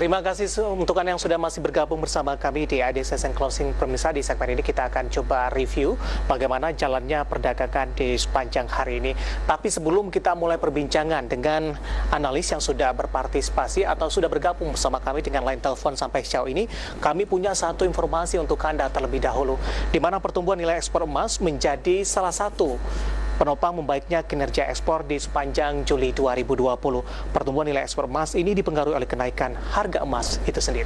Terima kasih untuk Anda yang sudah masih bergabung bersama kami di ID Session Closing. Pemirsa, di segmen ini kita akan coba review bagaimana jalannya perdagangan di sepanjang hari ini. Tapi sebelum kita mulai perbincangan dengan analis yang sudah berpartisipasi atau sudah bergabung bersama kami dengan line telepon sampai sejauh ini, kami punya satu informasi untuk Anda terlebih dahulu, di mana pertumbuhan nilai ekspor emas menjadi salah satu penopang membaiknya kinerja ekspor di sepanjang Juli 2020. Pertumbuhan nilai ekspor emas ini dipengaruhi oleh kenaikan harga emas itu sendiri.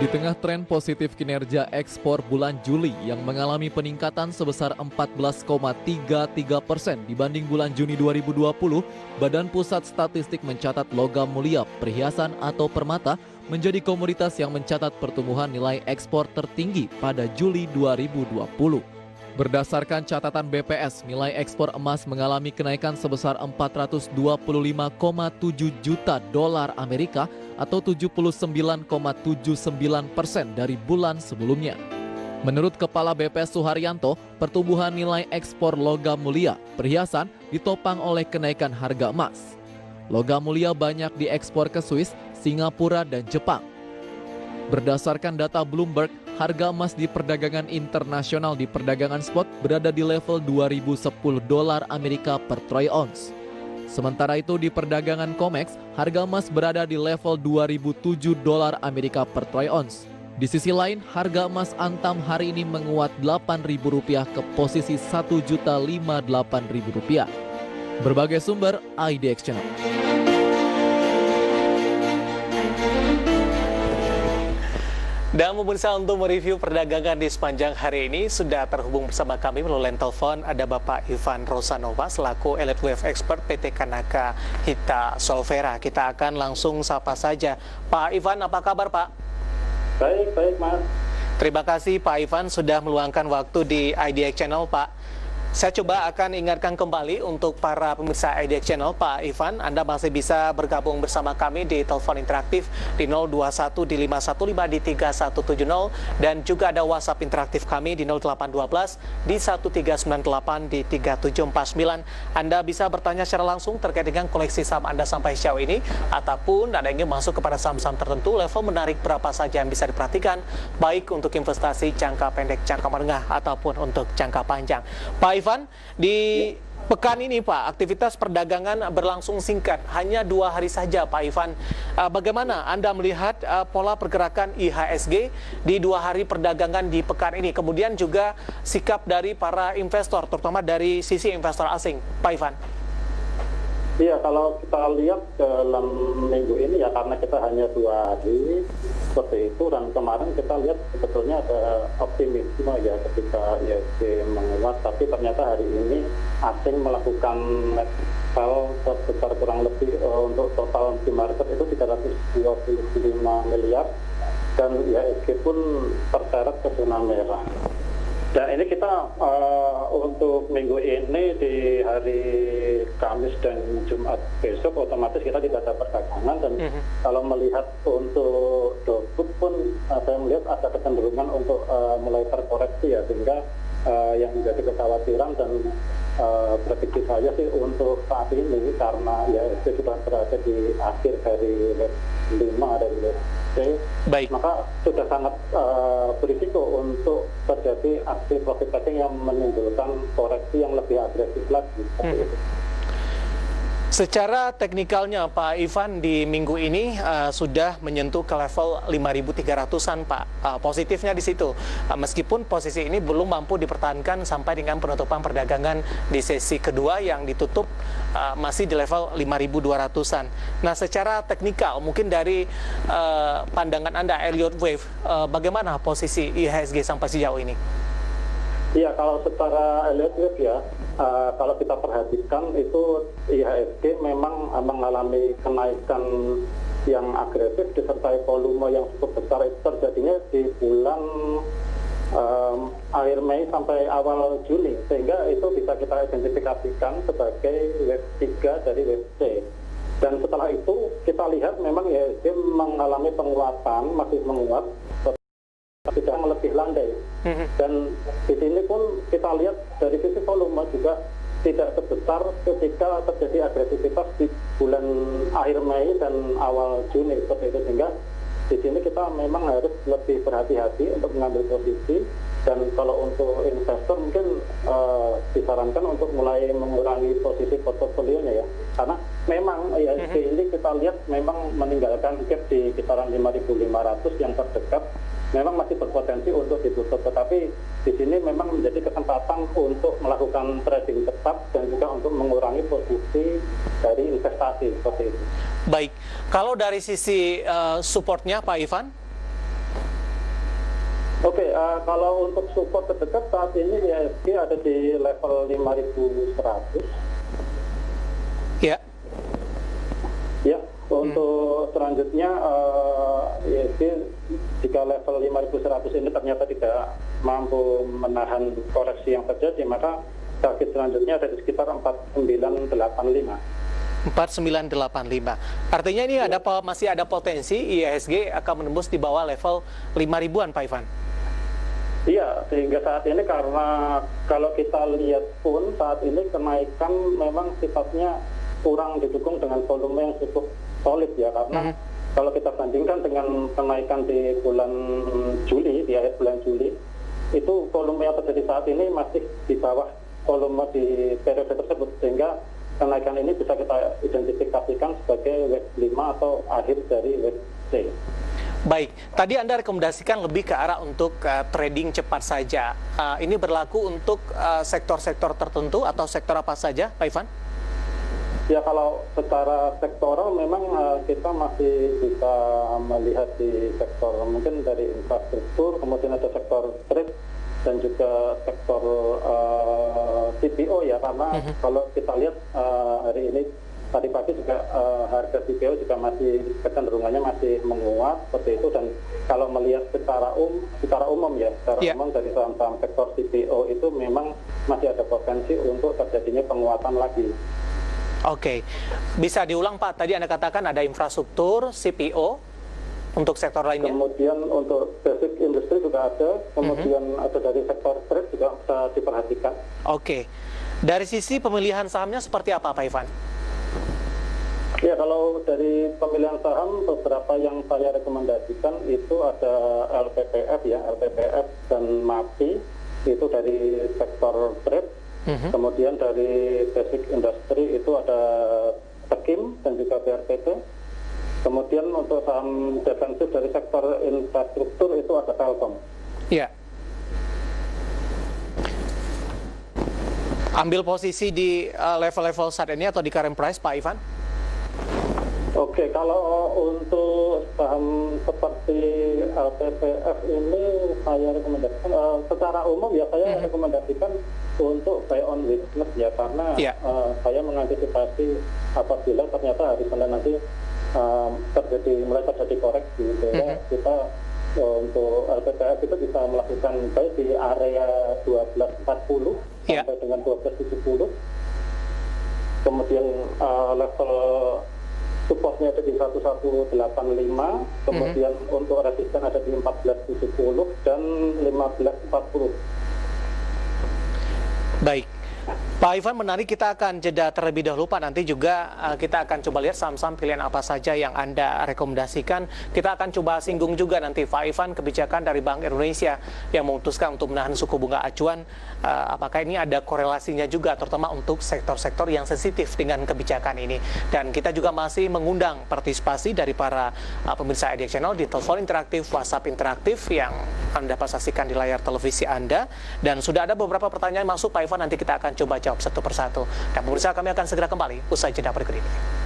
Di tengah tren positif kinerja ekspor bulan Juli yang mengalami peningkatan sebesar 14,33% dibanding bulan Juni 2020, Badan Pusat Statistik mencatat logam mulia, perhiasan atau permata menjadi komoditas yang mencatat pertumbuhan nilai ekspor tertinggi pada Juli 2020. Berdasarkan catatan BPS, nilai ekspor emas mengalami kenaikan sebesar 425,7 juta dolar Amerika atau 79,79% dari bulan sebelumnya. Menurut Kepala BPS Suharyanto, pertumbuhan nilai ekspor logam mulia, perhiasan ditopang oleh kenaikan harga emas. Logam mulia banyak diekspor ke Swiss, Singapura, dan Jepang. Berdasarkan data Bloomberg, harga emas di perdagangan internasional di perdagangan spot berada di level 2.010 dolar Amerika per troy ounce. Sementara itu di perdagangan COMEX, harga emas berada di level 2.007 dolar Amerika per troy ounce. Di sisi lain, harga emas Antam hari ini menguat Rp8.000 ke posisi Rp1.058.000. Berbagai sumber, IDX Channel. Dan pemirsa, untuk mereview perdagangan di sepanjang hari ini sudah terhubung bersama kami melalui line telepon ada Bapak Ivan Rosanova selaku Elite Wave Expert PT Kanaka Hita Solvera. Kita akan langsung sapa saja. Pak Ivan, apa kabar Pak? Baik Mas. Terima kasih Pak Ivan sudah meluangkan waktu di IDX Channel Pak. Saya coba akan ingatkan kembali untuk para pemirsa IDX Channel, Pak Ivan, Anda masih bisa bergabung bersama kami di telepon interaktif di 021 di 515 di 3170 dan juga ada WhatsApp interaktif kami di 0812 di 1398 di 3749. Anda bisa bertanya secara langsung terkait dengan koleksi saham Anda sampai sejauh ini ataupun Anda ingin masuk kepada saham-saham tertentu, level menarik berapa saja yang bisa diperhatikan baik untuk investasi jangka pendek, jangka menengah ataupun untuk jangka panjang. Pak Ivan, di pekan ini Pak, aktivitas perdagangan berlangsung singkat, hanya 2 hari saja Pak Ivan. Bagaimana Anda melihat pola pergerakan IHSG di 2 hari perdagangan di pekan ini? Kemudian juga sikap dari para investor, terutama dari sisi investor asing, Pak Ivan. Iya, kalau kita lihat dalam minggu ini ya karena kita hanya 2 hari seperti itu, dan kemarin kita lihat sebetulnya ada optimisme ya ketika IHSG menguat, tapi ternyata hari ini asing melakukan net sell sebesar kurang lebih untuk total di market itu 325 miliar dan IHSG pun terseret ke zona merah. Dan ini kita untuk minggu ini di hari Kamis dan Jumat besok otomatis kita tidak ada perdagangan, dan kalau melihat untuk Dow pun saya melihat ada kecenderungan untuk mulai terkoreksi ya, sehingga yang menjadi kekhawatiran dan prediksi saya sih untuk saat ini karena ya itu sudah berada di akhir dari wave 5 dari wave C, baik, maka sudah sangat berisiko untuk terjadi aksi profit taking yang menimbulkan koreksi yang lebih agresif lagi. Secara teknikalnya Pak Ivan di minggu ini sudah menyentuh ke level 5.300-an Pak. Positifnya di situ, meskipun posisi ini belum mampu dipertahankan sampai dengan penutupan perdagangan di sesi kedua yang ditutup masih di level 5.200-an. Nah, secara teknikal mungkin dari pandangan Anda Elliott Wave, bagaimana posisi IHSG sampai sejauh ini? Iya, kalau secara Elliott Wave ya, kalau kita perhatikan itu IHSG memang mengalami kenaikan yang agresif disertai volume yang cukup besar. Itu terjadinya di bulan akhir Mei sampai awal Juli, sehingga itu bisa kita identifikasikan sebagai wave 3 dari wave C. Dan setelah itu kita lihat memang IHSG mengalami penguatan, masih menguat, tidak lebih landai. Dan di sini pun kita lihat dari sisi volume juga tidak sebesar ketika terjadi agresivitas di bulan akhir Mei dan awal Juni seperti itu, sehingga di sini kita memang harus lebih berhati-hati untuk mengambil posisi. Dan kalau untuk investor mungkin disarankan untuk mulai mengurangi posisi portofolionya ya, karena memang IHSG ini kita lihat memang meninggalkan gap di kisaran 5.500 yang terdekat, memang masih berpotensi untuk ditutup, tetapi di sini memang menjadi kesempatan untuk melakukan trading tetap dan juga untuk mengurangi posisi dari investasi seperti itu. Baik, kalau dari sisi supportnya Pak Ivan? Oke, kalau untuk support terdekat saat ini IHSG ada di level 5.100. Ya. Ya, untuk selanjutnya IHSG jika level 5.100 ini ternyata tidak mampu menahan koreksi yang terjadi, maka target selanjutnya ada di sekitar 4985. 4985. Artinya ini masih ada potensi IHSG akan menembus di bawah level 5.000-an Pak Ivan. Iya, sehingga saat ini karena kalau kita lihat pun saat ini kenaikan memang sifatnya kurang didukung dengan volume yang cukup solid ya, karena kalau kita bandingkan dengan kenaikan di bulan Juli, di akhir bulan Juli, itu volume yang terjadi saat ini masih di bawah volume di periode tersebut, sehingga kenaikan ini bisa kita identifikasikan sebagai wave 5 atau akhir dari wave C. Baik, tadi Anda rekomendasikan lebih ke arah untuk trading cepat saja. Ini berlaku untuk sektor-sektor tertentu atau sektor apa saja, Pak Ivan? Ya, kalau secara sektoral memang kita masih bisa melihat di sektor mungkin dari infrastruktur, kemudian ada sektor trade dan juga sektor CPO ya, karena kalau kita lihat hari ini tadi pagi juga harga CPO juga masih kecenderungannya masih menguat seperti itu, dan kalau melihat secara umum dari saham-saham sektor CPO itu memang masih ada potensi untuk terjadinya penguatan lagi. Oke, bisa diulang Pak, tadi Anda katakan ada infrastruktur, CPO, untuk sektor lainnya? Kemudian untuk basic industri juga ada, kemudian ada dari sektor trade juga bisa diperhatikan. Oke, dari sisi pemilihan sahamnya seperti apa Pak Ivan? Ya, kalau dari pemilihan saham beberapa yang saya rekomendasikan itu ada LPPF ya, LPPF dan MAPI itu dari sektor trade. Kemudian dari basic industry itu ada Tekim dan juga BRPT. Kemudian untuk saham defensif dari sektor infrastruktur itu ada Telkom. Ya. Ambil posisi di level-level saat ini atau di current price Pak Ivan? Oke, kalau untuk saham seperti LPPF ini saya rekomendasikan secara umum ya, saya rekomendasikan untuk buy on weakness ya, karena saya mengantisipasi apabila ternyata hari Senin nanti mulai terjadi koreksi, sehingga kita untuk LPPF itu bisa melakukan buy di area 1240 sampai dengan 1270. Kemudian level supportnya ada di 1185, kemudian untuk resisten ada di 1470 dan 1540. Baik, Pak Ivan, menarik, kita akan jeda terlebih dahulu Pak. Nanti juga kita akan coba lihat saham-saham pilihan apa saja yang Anda rekomendasikan. Kita akan coba singgung juga nanti Pak Ivan kebijakan dari Bank Indonesia yang memutuskan untuk menahan suku bunga acuan. Apakah ini ada korelasinya juga, terutama untuk sektor-sektor yang sensitif dengan kebijakan ini. Dan kita juga masih mengundang partisipasi dari para pemirsa IDX Channel di telepon interaktif, WhatsApp interaktif yang Anda dapat saksikan di layar televisi Anda. Dan sudah ada beberapa pertanyaan masuk Pak Ivan, nanti kita akan coba jawab satu persatu. Dan pemirsa, kami akan segera kembali usai jeda berikut ini.